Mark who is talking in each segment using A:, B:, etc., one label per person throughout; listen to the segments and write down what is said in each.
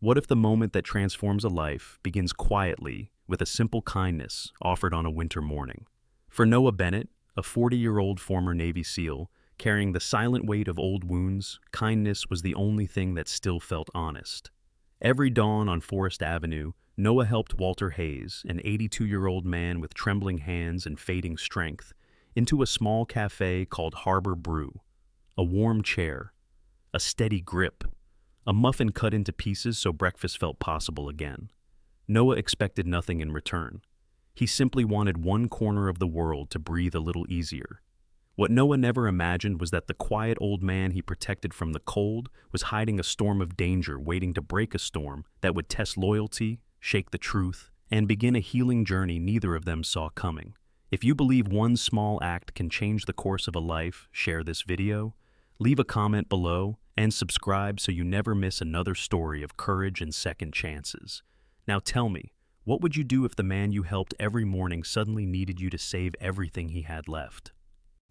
A: What if the moment that transforms a life begins quietly with a simple kindness offered on a winter morning? For Noah Bennett, a 40-year-old former Navy SEAL, carrying the silent weight of old wounds, kindness was the only thing that still felt honest. Every dawn on Forest Avenue, Noah helped Walter Hayes, an 82-year-old man with trembling hands and fading strength, into a small cafe called Harbor Brew. A warm chair, a steady grip, a muffin cut into pieces so breakfast felt possible again. Noah expected nothing in return. He simply wanted one corner of the world to breathe a little easier. What Noah never imagined was that the quiet old man he protected from the cold was hiding a storm of danger waiting to break a storm that would test loyalty, shake the truth, and begin a healing journey neither of them saw coming. If you believe one small act can change the course of a life, share this video, leave a comment below, and subscribe so you never miss another story of courage and second chances. Now tell me, what would you do if the man you helped every morning suddenly needed you to save everything he had left?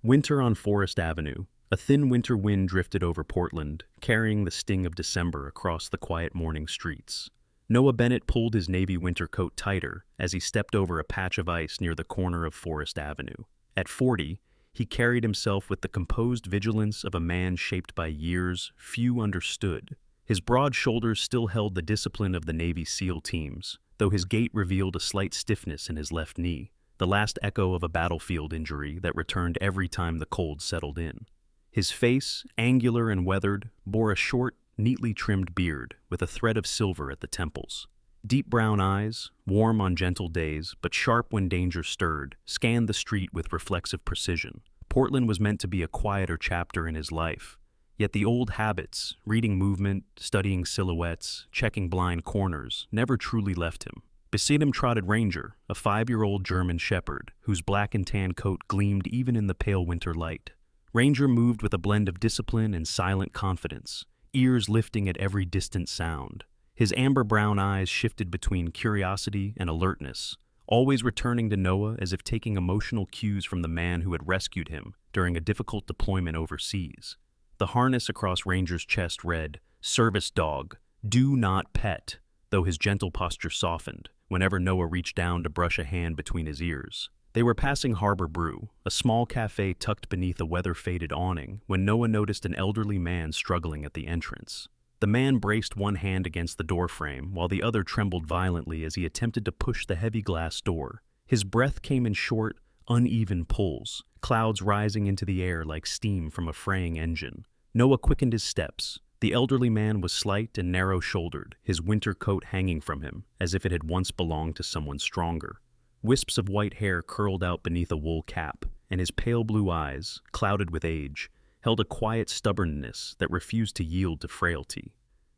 A: Winter on Forest Avenue. A thin winter wind drifted over Portland, carrying the sting of December across the quiet morning streets. Noah Bennett pulled his navy winter coat tighter as he stepped over a patch of ice near the corner of Forest Avenue. At 40, he carried himself with the composed vigilance of a man shaped by years few understood. His broad shoulders still held the discipline of the Navy SEAL teams, though his gait revealed a slight stiffness in his left knee, the last echo of a battlefield injury that returned every time the cold settled in. His face, angular and weathered, bore a short, neatly trimmed beard with a thread of silver at the temples. Deep brown eyes, warm on gentle days but sharp when danger stirred, scanned the street with reflexive precision. Portland was meant to be a quieter chapter in his life, yet the old habits, reading movement, studying silhouettes, checking blind corners, never truly left him. Beside him trotted Ranger, a 5-year-old German shepherd, whose black and tan coat gleamed even in the pale winter light. Ranger moved with a blend of discipline and silent confidence, ears lifting at every distant sound. His amber-brown eyes shifted between curiosity and alertness, always returning to Noah as if taking emotional cues from the man who had rescued him during a difficult deployment overseas. The harness across Ranger's chest read, "Service Dog, Do Not Pet," though his gentle posture softened whenever Noah reached down to brush a hand between his ears. They were passing Harbor Brew, a small cafe tucked beneath a weather-faded awning, when Noah noticed an elderly man struggling at the entrance. The man braced one hand against the doorframe while the other trembled violently as he attempted to push the heavy glass door. His breath came in short, uneven pulls, clouds rising into the air like steam from a fraying engine. Noah quickened his steps. The elderly man was slight and narrow-shouldered, his winter coat hanging from him as if it had once belonged to someone stronger. Wisps of white hair curled out beneath a wool cap, and his pale blue eyes, clouded with age, held a quiet stubbornness that refused to yield to frailty.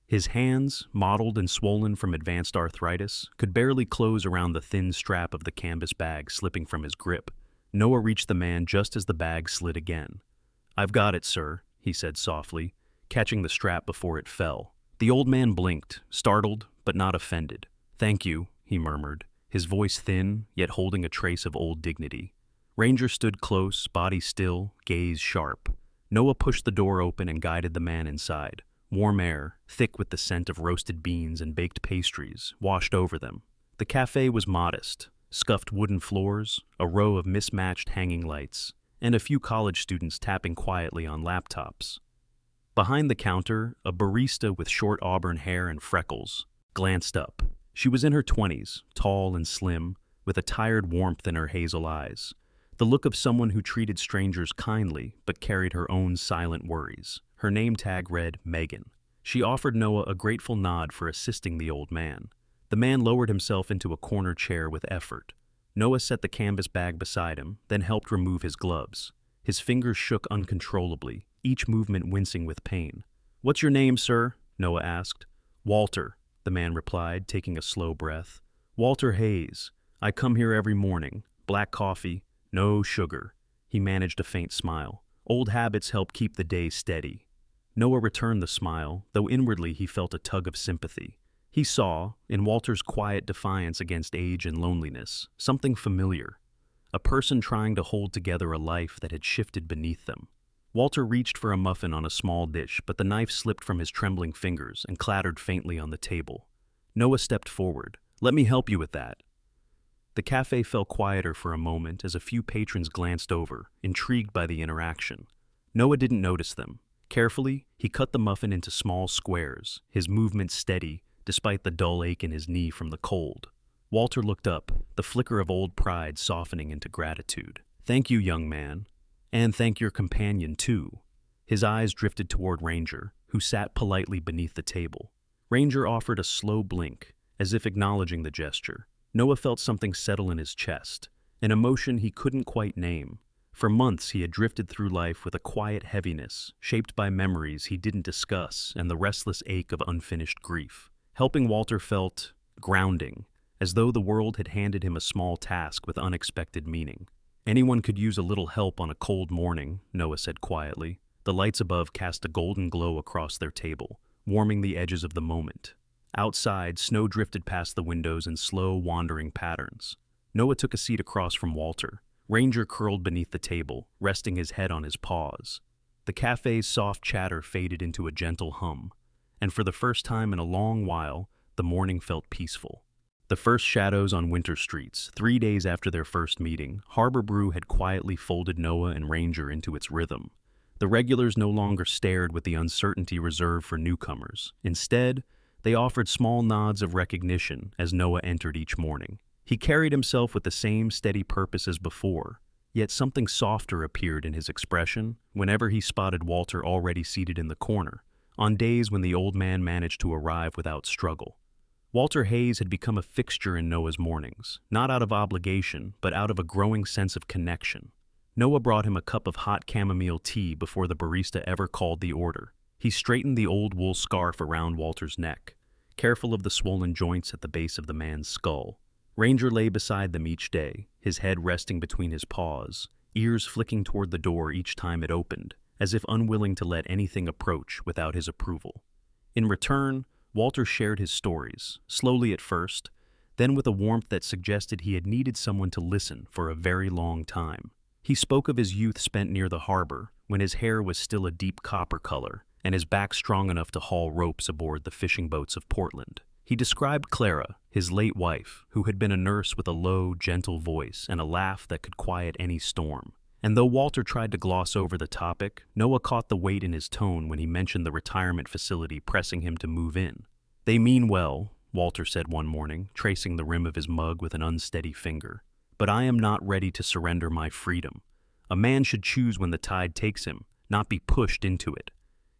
A: His hands, mottled and swollen from advanced arthritis, could barely close around the thin strap of the canvas bag slipping from his grip. Noah reached the man just as the bag slid again. "I've got it, sir," he said softly, catching the strap before it fell. The old man blinked, startled but not offended. "Thank you," he murmured, his voice thin, yet holding a trace of old dignity. Ranger stood close, body still, gaze sharp. Noah pushed the door open and guided the man inside. Warm air, thick with the scent of roasted beans and baked pastries, washed over them. The cafe was modest, scuffed wooden floors, a row of mismatched hanging lights, and a few college students tapping quietly on laptops. Behind the counter, a barista with short auburn hair and freckles glanced up. She was in her 20s, tall and slim, with a tired warmth in her hazel eyes, the look of someone who treated strangers kindly but carried her own silent worries. Her name tag read Megan. She offered Noah a grateful nod for assisting the old man. The man lowered himself into a corner chair with effort. Noah set the canvas bag beside him, then helped remove his gloves. His fingers shook uncontrollably, each movement wincing with pain. "What's your name, sir?" Noah asked. "Walter," the man replied, taking a slow breath. "Walter Hayes. I come here every morning. Black coffee, no sugar." He managed a faint smile. Old habits help keep the day steady. Noah returned the smile, though inwardly he felt a tug of sympathy. He saw, in Walter's quiet defiance against age and loneliness, something familiar. A person trying to hold together a life that had shifted beneath them. Walter reached for a muffin on a small dish, but the knife slipped from his trembling fingers and clattered faintly on the table. Noah stepped forward. "Let me help you with that." The cafe fell quieter for a moment as a few patrons glanced over, intrigued by the interaction. Noah didn't notice them. Carefully, he cut the muffin into small squares, his movements steady, despite the dull ache in his knee from the cold. Walter looked up, the flicker of old pride softening into gratitude. "Thank you, young man. And thank your companion, too." His eyes drifted toward Ranger, who sat politely beneath the table. Ranger offered a slow blink, as if acknowledging the gesture. Noah felt something settle in his chest, an emotion he couldn't quite name. For months he had drifted through life with a quiet heaviness, shaped by memories he didn't discuss and the restless ache of unfinished grief. Helping Walter felt grounding, as though the world had handed him a small task with unexpected meaning. "Anyone could use a little help on a cold morning," Noah said quietly. The lights above cast a golden glow across their table, warming the edges of the moment. Outside, snow drifted past the windows in slow, wandering patterns. Noah took a seat across from Walter. Ranger curled beneath the table, resting his head on his paws. The cafe's soft chatter faded into a gentle hum, and for the first time in a long while, the morning felt peaceful. The first shadows on winter streets, 3 days after their first meeting, Harbor Brew had quietly folded Noah and Ranger into its rhythm. The regulars no longer stared with the uncertainty reserved for newcomers. Instead, they offered small nods of recognition as Noah entered each morning. He carried himself with the same steady purpose as before, yet something softer appeared in his expression whenever he spotted Walter already seated in the corner, on days when the old man managed to arrive without struggle. Walter Hayes had become a fixture in Noah's mornings, not out of obligation, but out of a growing sense of connection. Noah brought him a cup of hot chamomile tea before the barista ever called the order. He straightened the old wool scarf around Walter's neck, careful of the swollen joints at the base of the man's skull. Ranger lay beside them each day, his head resting between his paws, ears flicking toward the door each time it opened, as if unwilling to let anything approach without his approval. In return, Walter shared his stories, slowly at first, then with a warmth that suggested he had needed someone to listen for a very long time. He spoke of his youth spent near the harbor, when his hair was still a deep copper color, and his back strong enough to haul ropes aboard the fishing boats of Portland. He described Clara, his late wife, who had been a nurse with a low, gentle voice and a laugh that could quiet any storm. And though Walter tried to gloss over the topic, Noah caught the weight in his tone when he mentioned the retirement facility pressing him to move in. "They mean well," Walter said one morning, tracing the rim of his mug with an unsteady finger. "But I am not ready to surrender my freedom. A man should choose when the tide takes him, not be pushed into it."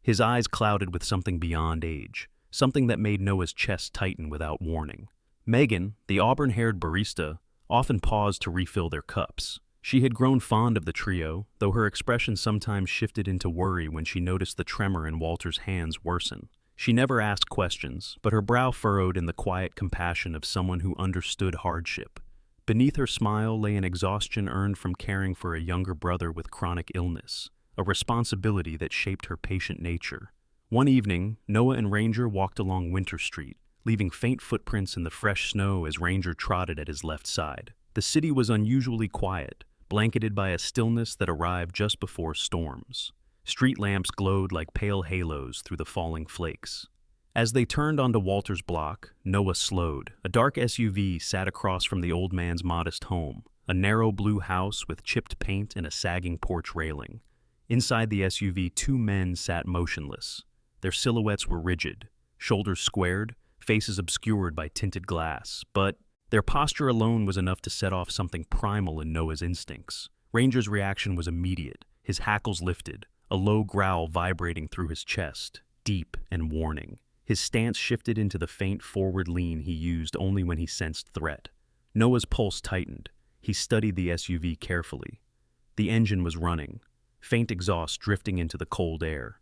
A: His eyes clouded with something beyond age, something that made Noah's chest tighten without warning. Megan, the auburn-haired barista, often paused to refill their cups. She had grown fond of the trio, though her expression sometimes shifted into worry when she noticed the tremor in Walter's hands worsen. She never asked questions, but her brow furrowed in the quiet compassion of someone who understood hardship. Beneath her smile lay an exhaustion earned from caring for a younger brother with chronic illness, a responsibility that shaped her patient nature. One evening, Noah and Ranger walked along Winter Street, leaving faint footprints in the fresh snow as Ranger trotted at his left side. The city was unusually quiet, blanketed by a stillness that arrived just before storms. Street lamps glowed like pale halos through the falling flakes. As they turned onto Walter's block, Noah slowed. A dark SUV sat across from the old man's modest home, a narrow blue house with chipped paint and a sagging porch railing. Inside the SUV, two men sat motionless. Their silhouettes were rigid, shoulders squared, faces obscured by tinted glass, but their posture alone was enough to set off something primal in Noah's instincts. Ranger's reaction was immediate, his hackles lifted, a low growl vibrating through his chest, deep and warning. His stance shifted into the faint forward lean he used only when he sensed threat. Noah's pulse tightened. He studied the SUV carefully. The engine was running, faint exhaust drifting into the cold air.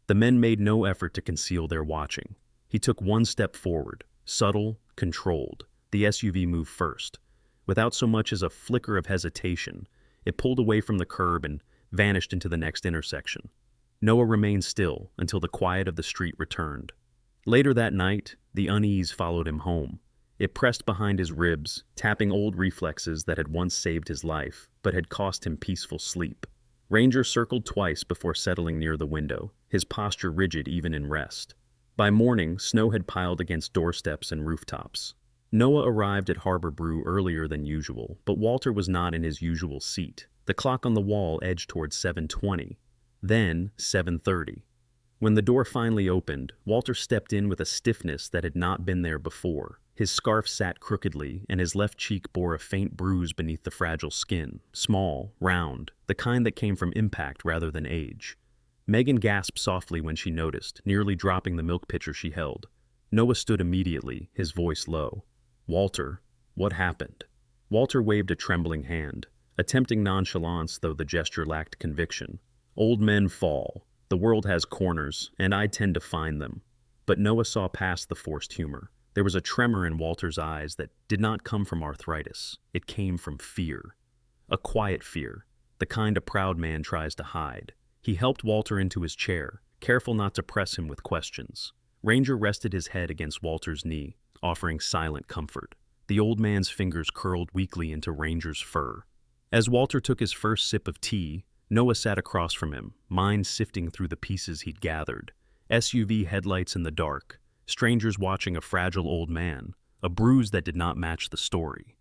A: The men made no effort to conceal their watching. He took one step forward, subtle, controlled. The SUV moved first. Without so much as a flicker of hesitation, it pulled away from the curb and vanished into the next intersection. Noah remained still until the quiet of the street returned. Later that night, the unease followed him home. It pressed behind his ribs, tapping old reflexes that had once saved his life, but had cost him peaceful sleep. Ranger circled twice before settling near the window, his posture rigid even in rest. By morning, snow had piled against doorsteps and rooftops. Noah arrived at Harbor Brew earlier than usual, but Walter was not in his usual seat. The clock on the wall edged towards 7:20, then 7:30. When the door finally opened, Walter stepped in with a stiffness that had not been there before. His scarf sat crookedly, and his left cheek bore a faint bruise beneath the fragile skin, small, round, the kind that came from impact rather than age. Megan gasped softly when she noticed, nearly dropping the milk pitcher she held. Noah stood immediately, his voice low. "Walter, what happened?" Walter waved a trembling hand, attempting nonchalance though the gesture lacked conviction. "Old men fall. The world has corners, and I tend to find them." But Noah saw past the forced humor. There was a tremor in Walter's eyes that did not come from arthritis. It came from fear. A quiet fear, the kind a proud man tries to hide. He helped Walter into his chair, careful not to press him with questions. Ranger rested his head against Walter's knee, offering silent comfort. The old man's fingers curled weakly into Ranger's fur. As Walter took his first sip of tea, Noah sat across from him, mind sifting through the pieces he'd gathered. SUV headlights in the dark, strangers watching a fragile old man, a bruise that did not match the story.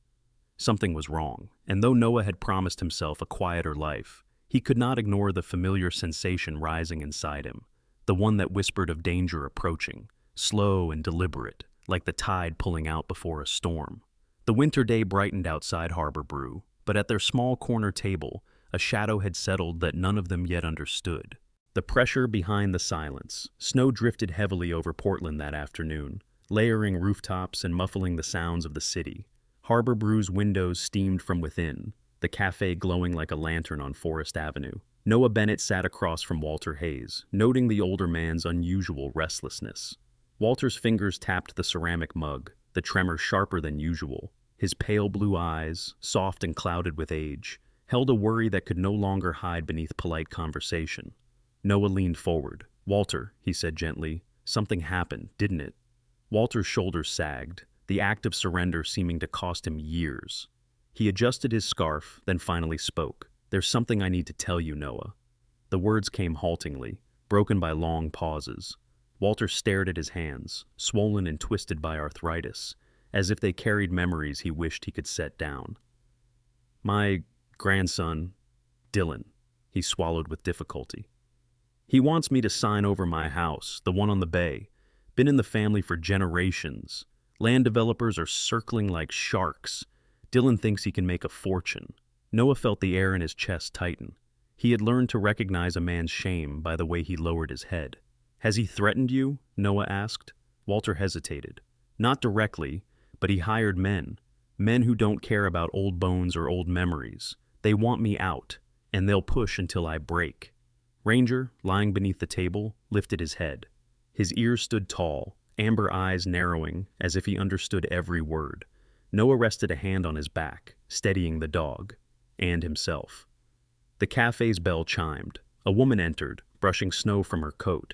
A: Something was wrong, and though Noah had promised himself a quieter life, he could not ignore the familiar sensation rising inside him, the one that whispered of danger approaching, slow and deliberate, like the tide pulling out before a storm. The winter day brightened outside Harbor Brew, but at their small corner table, a shadow had settled that none of them yet understood. The pressure behind the silence. Snow drifted heavily over Portland that afternoon, layering rooftops and muffling the sounds of the city. Harbor Brew's windows steamed from within, the cafe glowing like a lantern on Forest Avenue. Noah Bennett sat across from Walter Hayes, noting the older man's unusual restlessness. Walter's fingers tapped the ceramic mug, the tremor sharper than usual. His pale blue eyes, soft and clouded with age, held a worry that could no longer hide beneath polite conversation. Noah leaned forward. "Walter," he said gently, "something happened, didn't it?" Walter's shoulders sagged, the act of surrender seeming to cost him years. He adjusted his scarf, then finally spoke. "There's something I need to tell you, Noah." The words came haltingly, broken by long pauses. Walter stared at his hands, swollen and twisted by arthritis, as if they carried memories he wished he could set down. "My grandson, Dylan," he swallowed with difficulty. "He wants me to sign over my house, the one on the bay. Been in the family for generations. Land developers are circling like sharks. Dylan thinks he can make a fortune." Noah felt the air in his chest tighten. He had learned to recognize a man's shame by the way he lowered his head. "Has he threatened you?" Noah asked. Walter hesitated. "Not directly, but he hired men. Men who don't care about old bones or old memories. They want me out, and they'll push until I break." Ranger, lying beneath the table, lifted his head. His ears stood tall, amber eyes narrowing as if he understood every word. Noah rested a hand on his back, steadying the dog, and himself. The cafe's bell chimed. A woman entered, brushing snow from her coat.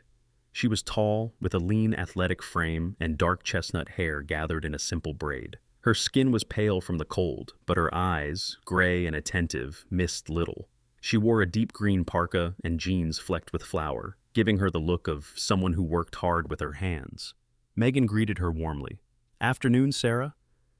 A: She was tall, with a lean, athletic frame and dark chestnut hair gathered in a simple braid. Her skin was pale from the cold, but her eyes, gray and attentive, missed little. She wore a deep green parka and jeans flecked with flour, giving her the look of someone who worked hard with her hands. Megan greeted her warmly. "Afternoon, Sarah?"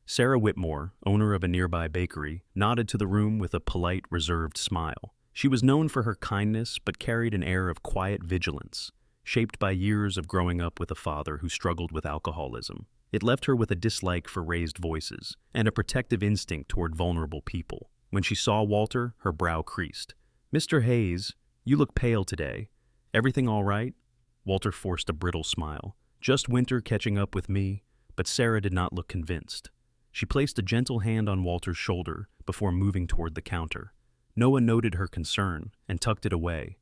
A: Sarah Whitmore, owner of a nearby bakery, nodded to the room with a polite, reserved smile. She was known for her kindness, but carried an air of quiet vigilance, shaped by years of growing up with a father who struggled with alcoholism. It left her with a dislike for raised voices and a protective instinct toward vulnerable people. When she saw Walter, her brow creased. "Mr. Hayes, you look pale today. Everything all right?" Walter forced a brittle smile. "Just winter catching up with me," but Sarah did not look convinced. She placed a gentle hand on Walter's shoulder before moving toward the counter. Noah noted her concern and tucked it away.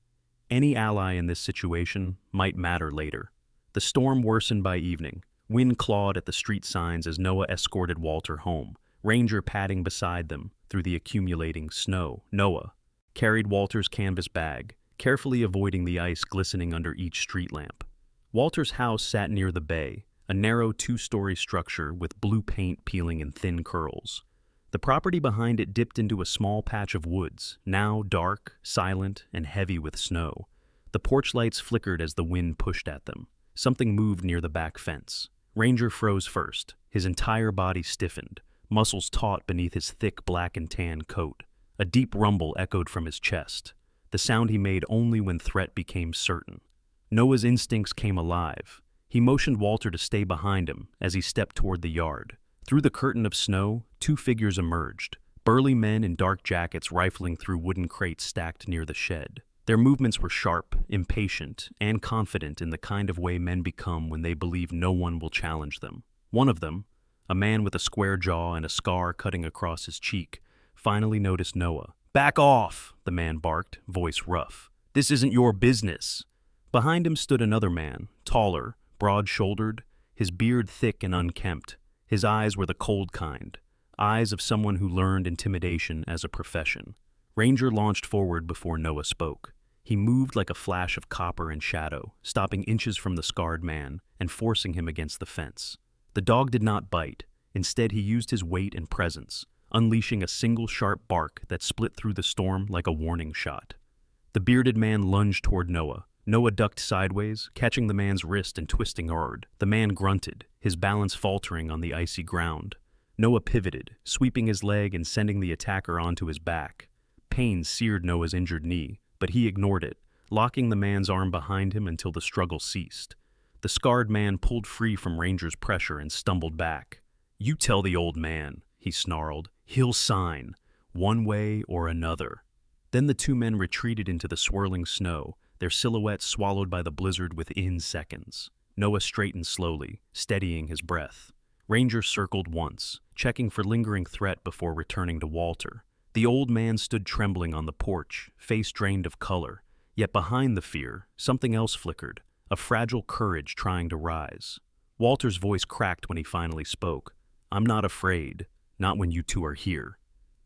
A: Any ally in this situation might matter later. The storm worsened by evening. Wind clawed at the street signs as Noah escorted Walter home, Ranger padding beside them through the accumulating snow. Noah carried Walter's canvas bag, carefully avoiding the ice glistening under each street lamp. Walter's house sat near the bay, a narrow two-story structure with blue paint peeling in thin curls. The property behind it dipped into a small patch of woods, now dark, silent, and heavy with snow. The porch lights flickered as the wind pushed at them. Something moved near the back fence. Ranger froze first. His entire body stiffened, muscles taut beneath his thick black and tan coat. A deep rumble echoed from his chest, the sound he made only when threat became certain. Noah's instincts came alive. He motioned Walter to stay behind him as he stepped toward the yard. Through the curtain of snow, two figures emerged, burly men in dark jackets rifling through wooden crates stacked near the shed. Their movements were sharp, impatient, and confident in the kind of way men become when they believe no one will challenge them. One of them, a man with a square jaw and a scar cutting across his cheek, finally noticed Noah. "Back off," the man barked, voice rough. "This isn't your business." Behind him stood another man, taller, broad-shouldered, his beard thick and unkempt. His eyes were the cold kind, eyes of someone who learned intimidation as a profession. Ranger launched forward before Noah spoke. He moved like a flash of copper and shadow, stopping inches from the scarred man and forcing him against the fence. The dog did not bite. Instead, he used his weight and presence, unleashing a single sharp bark that split through the storm like a warning shot. The bearded man lunged toward Noah. Noah ducked sideways, catching the man's wrist and twisting hard. The man grunted, his balance faltering on the icy ground. Noah pivoted, sweeping his leg and sending the attacker onto his back. Pain seared Noah's injured knee, but he ignored it, locking the man's arm behind him until the struggle ceased. The scarred man pulled free from Ranger's pressure and stumbled back. "You tell the old man," he snarled. "He'll sign, one way or another." Then the two men retreated into the swirling snow, their silhouettes swallowed by the blizzard within seconds. Noah straightened slowly, steadying his breath. Ranger circled once, checking for lingering threat before returning to Walter. The old man stood trembling on the porch, face drained of color. Yet behind the fear, something else flickered, a fragile courage trying to rise. Walter's voice cracked when he finally spoke. "I'm not afraid, not when you two are here."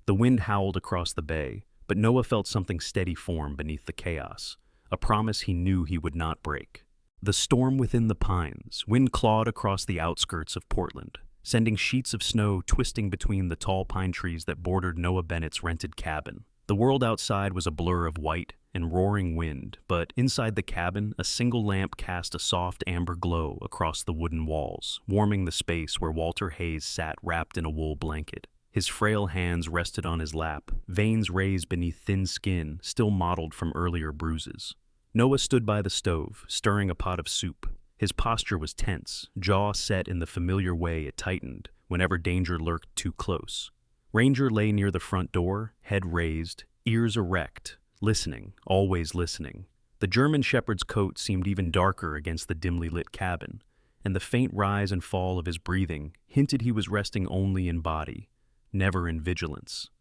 A: The wind howled across the bay, but Noah felt something steady form beneath the chaos, a promise he knew he would not break. The storm within the pines, wind clawed across the outskirts of Portland, sending sheets of snow twisting between the tall pine trees that bordered Noah Bennett's rented cabin. The world outside was a blur of white and roaring wind, but inside the cabin, a single lamp cast a soft amber glow across the wooden walls, warming the space where Walter Hayes sat wrapped in a wool blanket. His frail hands rested on his lap, veins raised beneath thin skin, still mottled from earlier bruises. Noah stood by the stove, stirring a pot of soup. His posture was tense, jaw set in the familiar way it tightened whenever danger lurked too close. Ranger lay near the front door, head raised, ears erect, listening, always listening. The German shepherd's coat seemed even darker against the dimly lit cabin, and the faint rise and fall of his breathing hinted he was resting only in body, never in vigilance.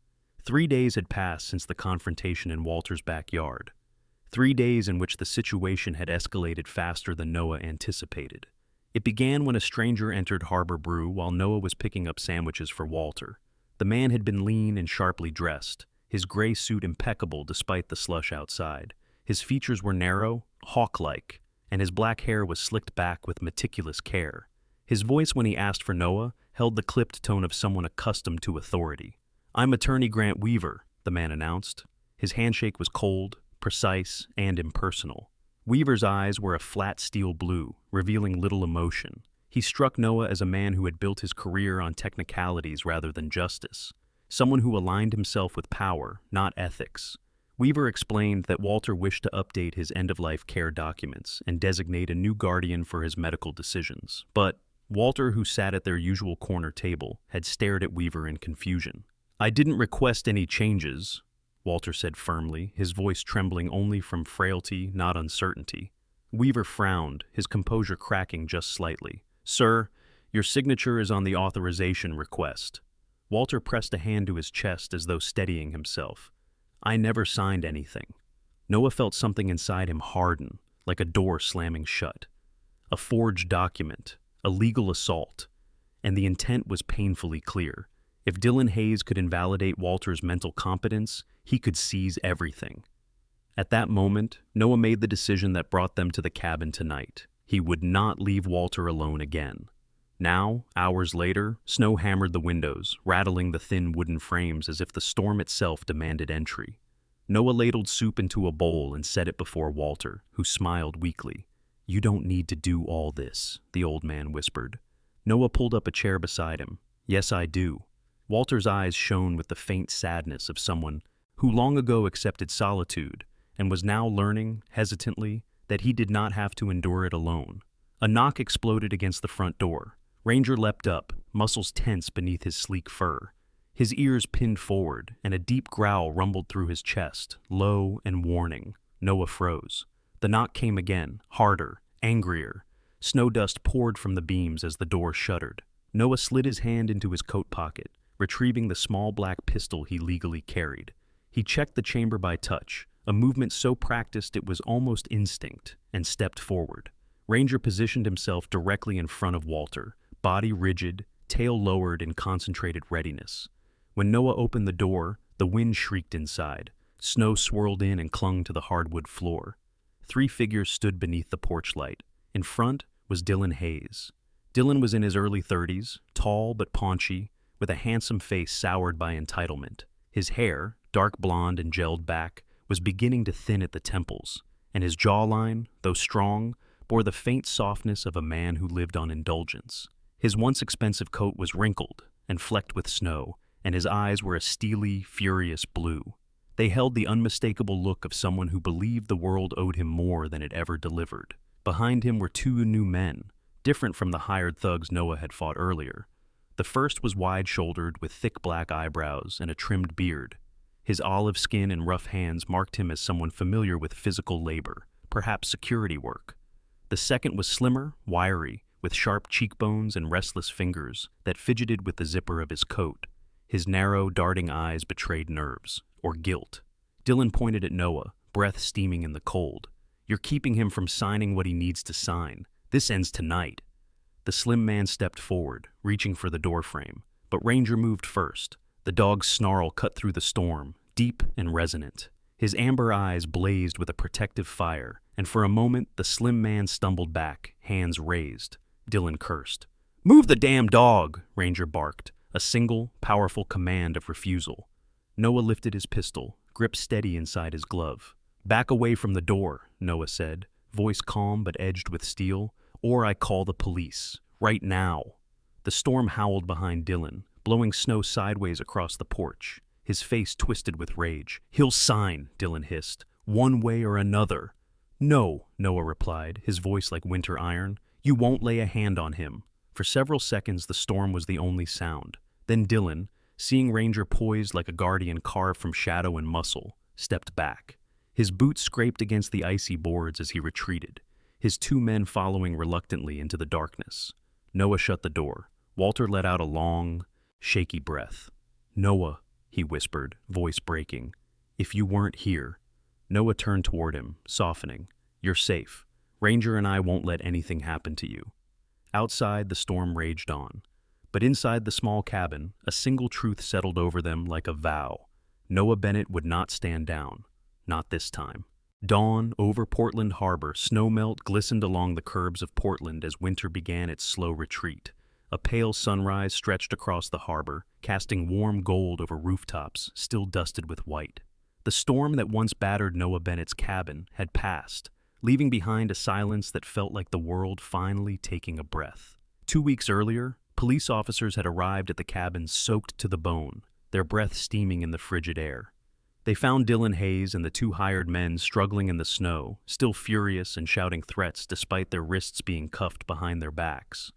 A: 3 days had passed since the confrontation in Walter's backyard. 3 days in which the situation had escalated faster than Noah anticipated. It began when a stranger entered Harbor Brew while Noah was picking up sandwiches for Walter. The man had been lean and sharply dressed, his gray suit impeccable despite the slush outside. His features were narrow, hawk-like, and his black hair was slicked back with meticulous care. His voice when he asked for Noah held the clipped tone of someone accustomed to authority. "I'm Attorney Grant Weaver," the man announced. His handshake was cold, precise, and impersonal. Weaver's eyes were a flat steel blue, revealing little emotion. He struck Noah as a man who had built his career on technicalities rather than justice, someone who aligned himself with power, not ethics. Weaver explained that Walter wished to update his end-of-life care documents and designate a new guardian for his medical decisions. But Walter, who sat at their usual corner table, had stared at Weaver in confusion. "I didn't request any changes," Walter said firmly, his voice trembling only from frailty, not uncertainty. Weaver frowned, his composure cracking just slightly. "Sir, your signature is on the authorization request." Walter pressed a hand to his chest as though steadying himself. "I never signed anything." Noah felt something inside him harden, like a door slamming shut. A forged document, a legal assault, and the intent was painfully clear. If Dylan Hayes could invalidate Walter's mental competence, he could seize everything. At that moment, Noah made the decision that brought them to the cabin tonight. He would not leave Walter alone again. Now, hours later, snow hammered the windows, rattling the thin wooden frames as if the storm itself demanded entry. Noah ladled soup into a bowl and set it before Walter, who smiled weakly. "You don't need to do all this," the old man whispered. Noah pulled up a chair beside him. "Yes, I do." Walter's eyes shone with the faint sadness of someone who long ago accepted solitude and was now learning, hesitantly, that he did not have to endure it alone. A knock exploded against the front door. Ranger leapt up, muscles tense beneath his sleek fur. His ears pinned forward, and a deep growl rumbled through his chest, low and warning. Noah froze. The knock came again, harder, angrier. Snow dust poured from the beams as the door shuddered. Noah slid his hand into his coat pocket, retrieving the small black pistol he legally carried. He checked the chamber by touch, a movement so practiced it was almost instinct, and stepped forward. Ranger positioned himself directly in front of Walter, body rigid, tail lowered in concentrated readiness. When Noah opened the door, the wind shrieked inside. Snow swirled in and clung to the hardwood floor. 3 figures stood beneath the porch light. In front was Dylan Hayes. Dylan was in his early 30s, tall but paunchy, with a handsome face soured by entitlement. His hair, dark blonde and gelled back, was beginning to thin at the temples, and his jawline, though strong, bore the faint softness of a man who lived on indulgence. His once expensive coat was wrinkled and flecked with snow, and his eyes were a steely, furious blue. They held the unmistakable look of someone who believed the world owed him more than it ever delivered. Behind him were 2 new men, different from the hired thugs Noah had fought earlier. The first was wide-shouldered with thick black eyebrows and a trimmed beard. His olive skin and rough hands marked him as someone familiar with physical labor, perhaps security work. The second was slimmer, wiry, with sharp cheekbones and restless fingers that fidgeted with the zipper of his coat. His narrow, darting eyes betrayed nerves, or guilt. Dylan pointed at Noah, breath steaming in the cold. "You're keeping him from signing what he needs to sign. This ends tonight." The slim man stepped forward, reaching for the doorframe, but Ranger moved first. The dog's snarl cut through the storm, deep and resonant. His amber eyes blazed with a protective fire, and for a moment the slim man stumbled back, hands raised. Dylan cursed. "Move the damn dog!" Ranger barked, a single, powerful command of refusal. Noah lifted his pistol, grip steady inside his glove. "Back away from the door," Noah said, voice calm but edged with steel, "or I call the police. Right now." The storm howled behind Dylan, blowing snow sideways across the porch. His face twisted with rage. "He'll sign," Dylan hissed, "one way or another." "No," Noah replied, his voice like winter iron. "You won't lay a hand on him." For several seconds the storm was the only sound. Then Dylan, seeing Ranger poised like a guardian carved from shadow and muscle, stepped back. His boots scraped against the icy boards as he retreated, his 2 men following reluctantly into the darkness. Noah shut the door. Walter let out a long, shaky breath. "Noah," he whispered, voice breaking, "if you weren't here." Noah turned toward him, softening. "You're safe. Ranger and I won't let anything happen to you." Outside, the storm raged on. But inside the small cabin, a single truth settled over them like a vow. Noah Bennett would not stand down. Not this time. Dawn, over Portland Harbor, snowmelt glistened along the curbs of Portland as winter began its slow retreat. A pale sunrise stretched across the harbor, casting warm gold over rooftops still dusted with white. The storm that once battered Noah Bennett's cabin had passed, leaving behind a silence that felt like the world finally taking a breath. 2 weeks earlier, police officers had arrived at the cabin soaked to the bone, their breath steaming in the frigid air. They found Dylan Hayes and the 2 hired men struggling in the snow, still furious and shouting threats despite their wrists being cuffed behind their backs.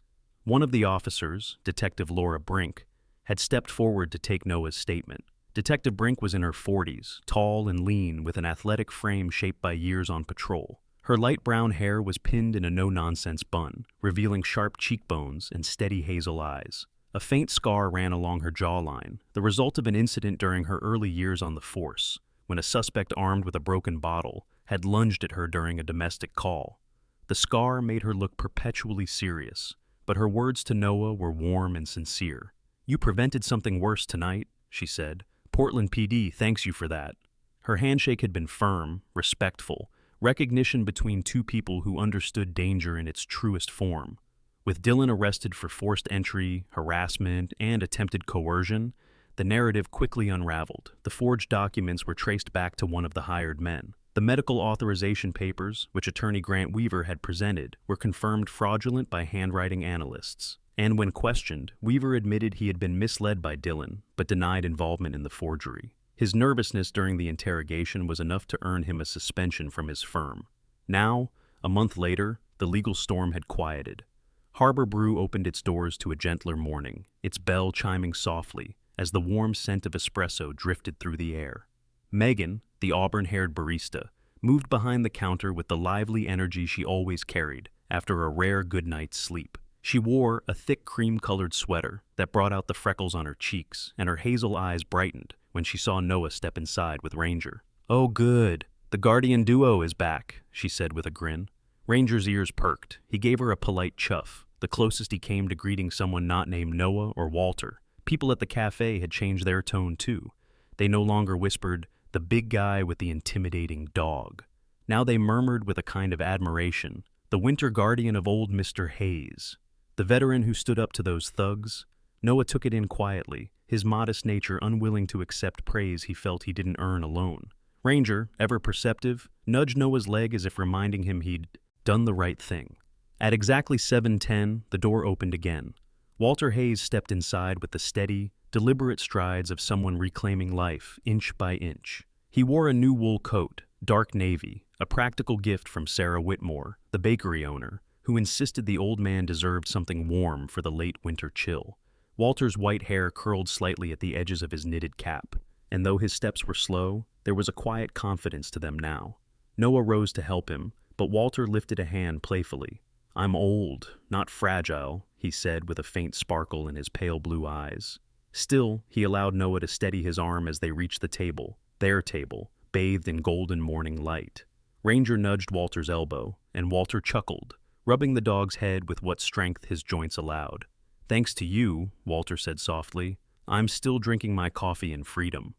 A: One of the officers, Detective Laura Brink, had stepped forward to take Noah's statement. Detective Brink was in her 40s, tall and lean with an athletic frame shaped by years on patrol. Her light brown hair was pinned in a no-nonsense bun, revealing sharp cheekbones and steady hazel eyes. A faint scar ran along her jawline, the result of an incident during her early years on the force, when a suspect armed with a broken bottle had lunged at her during a domestic call. The scar made her look perpetually serious, but her words to Noah were warm and sincere. "You prevented something worse tonight," she said. "Portland PD thanks you for that." Her handshake had been firm, respectful, recognition between 2 people who understood danger in its truest form. With Dylan arrested for forced entry, harassment, and attempted coercion, the narrative quickly unraveled. The forged documents were traced back to one of the hired men. The medical authorization papers, which attorney Grant Weaver had presented, were confirmed fraudulent by handwriting analysts. And when questioned, Weaver admitted he had been misled by Dylan, but denied involvement in the forgery. His nervousness during the interrogation was enough to earn him a suspension from his firm. Now, a month later, the legal storm had quieted. Harbor Brew opened its doors to a gentler morning, its bell chiming softly as the warm scent of espresso drifted through the air. Megan, the auburn-haired barista, moved behind the counter with the lively energy she always carried after a rare good night's sleep. She wore a thick cream-colored sweater that brought out the freckles on her cheeks, and her hazel eyes brightened when she saw Noah step inside with Ranger. "Oh, good. The Guardian duo is back," she said with a grin. Ranger's ears perked. He gave her a polite chuff, the closest he came to greeting someone not named Noah or Walter. People at the cafe had changed their tone too. They no longer whispered, "the big guy with the intimidating dog." Now they murmured with a kind of admiration, "the winter guardian of old Mr. Hayes." The veteran who stood up to those thugs. Noah took it in quietly, his modest nature unwilling to accept praise he felt he didn't earn alone. Ranger, ever perceptive, nudged Noah's leg as if reminding him he'd done the right thing. At exactly 7:10, the door opened again. Walter Hayes stepped inside with the steady, deliberate strides of someone reclaiming life, inch by inch. He wore a new wool coat, dark navy, a practical gift from Sarah Whitmore, the bakery owner, who insisted the old man deserved something warm for the late winter chill. Walter's white hair curled slightly at the edges of his knitted cap, and though his steps were slow, there was a quiet confidence to them now. Noah rose to help him, but Walter lifted a hand playfully. "I'm old, not fragile," he said with a faint sparkle in his pale blue eyes. Still, he allowed Noah to steady his arm as they reached the table, their table, bathed in golden morning light. Ranger nudged Walter's elbow, and Walter chuckled, rubbing the dog's head with what strength his joints allowed. "Thanks to you," Walter said softly, "I'm still drinking my coffee in freedom."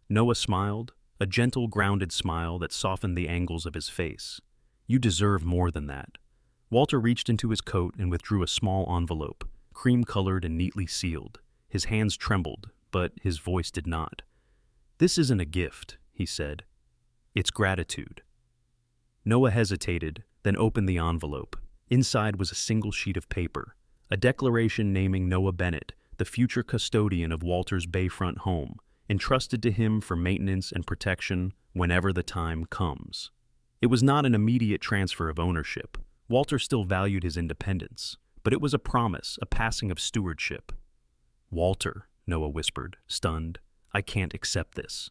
A: Noah smiled, a gentle, grounded smile that softened the angles of his face. "You deserve more than that." Walter reached into his coat and withdrew a small envelope, cream-colored and neatly sealed. His hands trembled, but his voice did not. "This isn't a gift," he said. "It's gratitude." Noah hesitated, then opened the envelope. Inside was a single sheet of paper, a declaration naming Noah Bennett, the future custodian of Walter's Bayfront home, entrusted to him for maintenance and protection whenever the time comes. It was not an immediate transfer of ownership. Walter still valued his independence, but it was a promise, a passing of stewardship. "Walter," Noah whispered, stunned, "I can't accept this."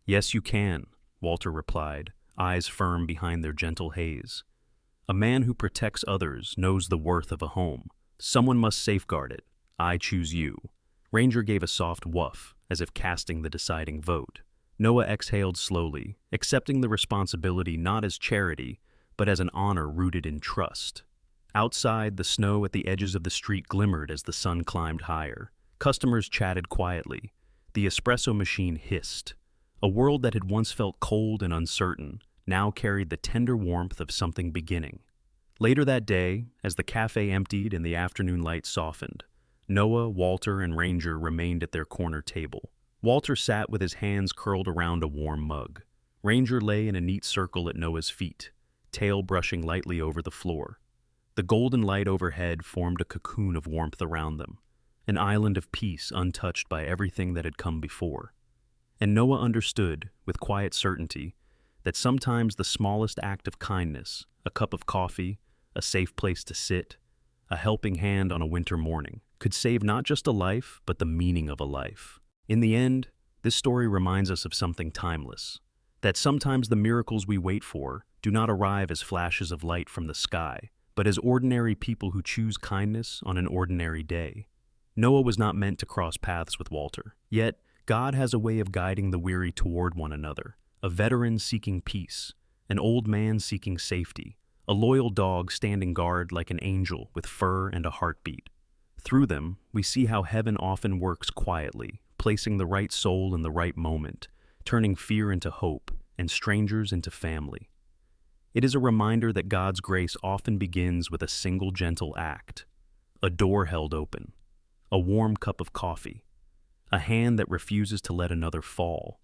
A: "Yes, you can," Walter replied, eyes firm behind their gentle haze. "A man who protects others knows the worth of a home. Someone must safeguard it. I choose you." Ranger gave a soft woof, as if casting the deciding vote. Noah exhaled slowly, accepting the responsibility not as charity, but as an honor rooted in trust. Outside, the snow at the edges of the street glimmered as the sun climbed higher. Customers chatted quietly. The espresso machine hissed. A world that had once felt cold and uncertain now carried the tender warmth of something beginning. Later that day, as the cafe emptied and the afternoon light softened, Noah, Walter, and Ranger remained at their corner table. Walter sat with his hands curled around a warm mug. Ranger lay in a neat circle at Noah's feet, tail brushing lightly over the floor. The golden light overhead formed a cocoon of warmth around them, an island of peace untouched by everything that had come before. And Noah understood, with quiet certainty, that sometimes the smallest act of kindness, a cup of coffee, a safe place to sit, a helping hand on a winter morning, could save not just a life, but the meaning of a life. In the end, this story reminds us of something timeless, that sometimes the miracles we wait for do not arrive as flashes of light from the sky, but as ordinary people who choose kindness on an ordinary day. Noah was not meant to cross paths with Walter, yet God has a way of guiding the weary toward one another, a veteran seeking peace, an old man seeking safety, a loyal dog standing guard like an angel with fur and a heartbeat. Through them, we see how heaven often works quietly, placing the right soul in the right moment, turning fear into hope and strangers into family. It is a reminder that God's grace often begins with a single gentle act. a door held open, a warm cup of coffee, a hand that refuses to let another fall.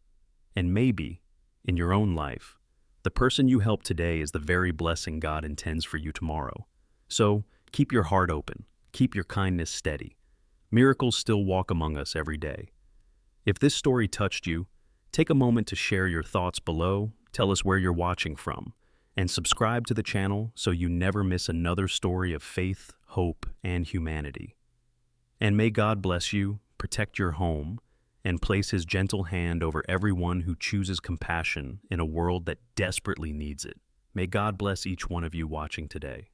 A: And maybe, in your own life, the person you help today is the very blessing God intends for you tomorrow. So, keep your heart open, keep your kindness steady. Miracles still walk among us every day. If this story touched you, take a moment to share your thoughts below, tell us where you're watching from, and subscribe to the channel so you never miss another story of faith, hope, and humanity. And may God bless you, protect your home, and place His gentle hand over everyone who chooses compassion in a world that desperately needs it. May God bless each one of you watching today.